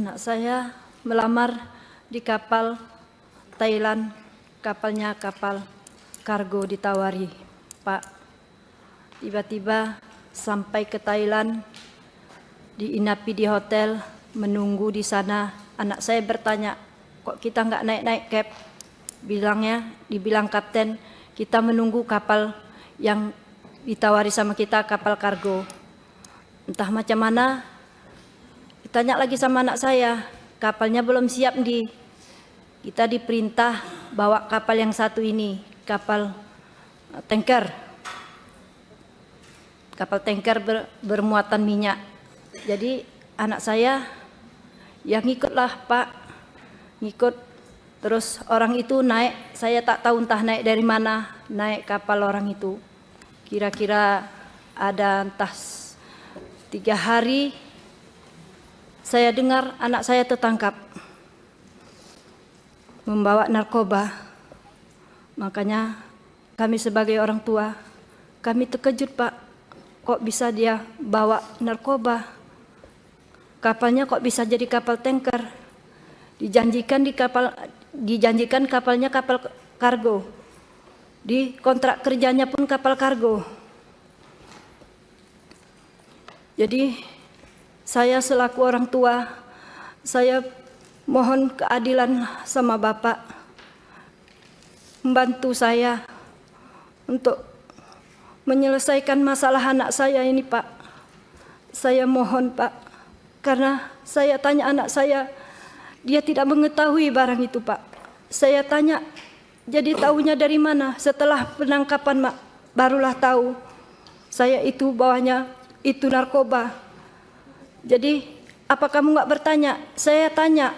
Anak saya melamar di kapal Thailand, kapalnya kapal kargo ditawari, Pak. Tiba-tiba sampai ke Thailand, diinapi di hotel, menunggu di sana. Anak saya bertanya, kok kita nggak naik-naik Cap? Dibilang kapten, kita menunggu kapal yang ditawari sama kita, kapal kargo. Entah macam mana, ditanya lagi sama anak saya, kapalnya belum siap kita diperintah bawa kapal yang satu ini, kapal tanker. Kapal tanker bermuatan minyak. Jadi anak saya ya ngikutlah Pak, ngikut. Terus orang itu naik, saya tak tahu entah naik dari mana, naik kapal orang itu. Kira-kira ada entah 3 hari, saya dengar anak saya tertangkap membawa narkoba. Makanya kami sebagai orang tua, kami terkejut Pak, kok bisa dia bawa narkoba? Kapalnya kok bisa jadi kapal tanker? Dijanjikan kapalnya kapal kargo. Di kontrak kerjanya pun kapal kargo. Jadi saya selaku orang tua, saya mohon keadilan sama Bapak, membantu saya untuk menyelesaikan masalah anak saya ini Pak. Saya mohon Pak, karena saya tanya anak saya, dia tidak mengetahui barang itu Pak. Saya tanya, jadi tahunya dari mana? Setelah penangkapan Mak, barulah tahu saya itu bawahnya itu narkoba. Jadi apa kamu nggak bertanya? Saya tanya,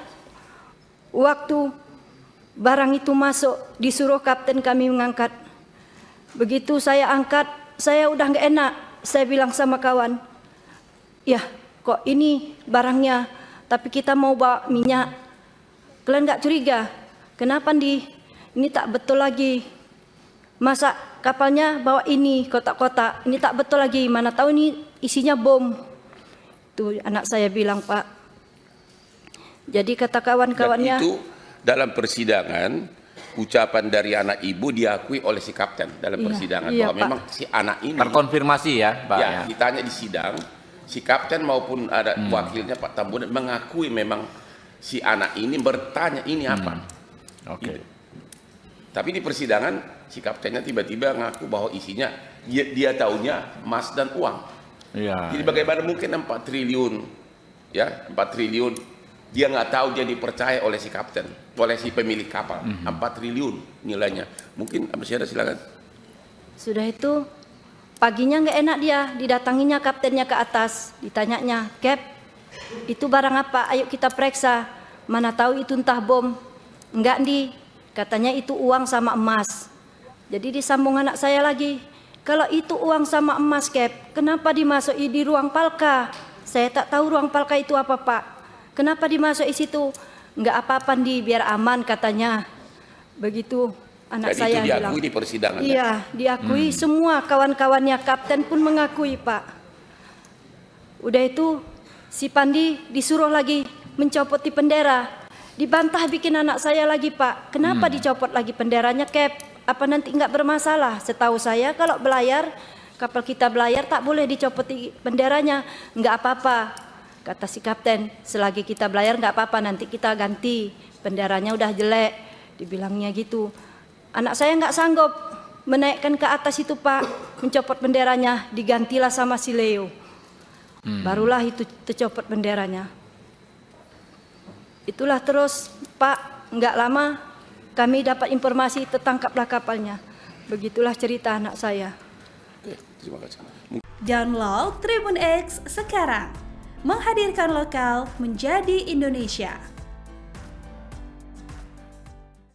waktu barang itu masuk, disuruh kapten kami mengangkat. Begitu saya angkat, saya udah nggak enak. Saya bilang sama kawan, ya kok ini barangnya, tapi kita mau bawa minyak. Kalian nggak curiga? Kenapa ini tak betul lagi? Masa kapalnya bawa ini kotak-kotak, ini tak betul lagi. Mana tahu ini isinya bom. Itu anak saya bilang Pak. Jadi kata kawan-kawannya. Dan itu dalam persidangan, ucapan dari anak ibu diakui oleh si kapten dalam persidangan bahwa Pak, memang si anak ini terkonfirmasi ya Pak. Ya, ditanya di sidang, si kapten maupun ada wakilnya Pak Tambunan mengakui memang si anak ini bertanya ini apa. Oke. Gitu. Tapi di persidangan si kaptennya tiba-tiba ngaku bahwa isinya dia taunya emas dan uang. Iya. Jadi bagaimana mungkin 4 triliun, ya 4 triliun dia nggak tahu, dia dipercaya oleh si kapten, oleh si pemilik kapal. 4 triliun nilainya. Mungkin masih ada, silakan. Sudah itu paginya nggak enak dia, didatanginya kaptennya ke atas, ditanyanya, Cap, itu barang apa? Ayo kita periksa. Mana tahu itu entah bom. Enggak katanya itu uang sama emas. Jadi disambung anak saya lagi, kalau itu uang sama emas Cap, kenapa dimasuki di ruang palka? Saya tak tahu ruang palka itu apa Pak. Kenapa dimasuk di situ? Enggak apa-apa biar aman katanya. Begitu anak jadi saya itu diakui bilang. Di persidangan. Iya, diakui semua kawan-kawannya, kapten pun mengakui Pak. Udah itu si Pandi disuruh lagi mencopoti bendera. Dibantah bikin anak saya lagi Pak. Kenapa dicopot lagi benderanya Cap? Apa nanti enggak bermasalah? Setahu saya kalau belayar, kapal kita belayar tak boleh dicopoti benderanya. Enggak apa-apa, kata si kapten. Selagi kita belayar enggak apa-apa, nanti kita ganti. Benderanya udah jelek, dibilangnya gitu. Anak saya enggak sanggup menaikkan ke atas itu Pak, mencopot benderanya, digantilah sama si Leo. Barulah itu tercopot benderanya. Itulah terus Pak, enggak lama kami dapat informasi tertangkaplah kapalnya. Begitulah cerita anak saya. Terima kasih. Download Tribun X sekarang, menghadirkan lokal menjadi Indonesia.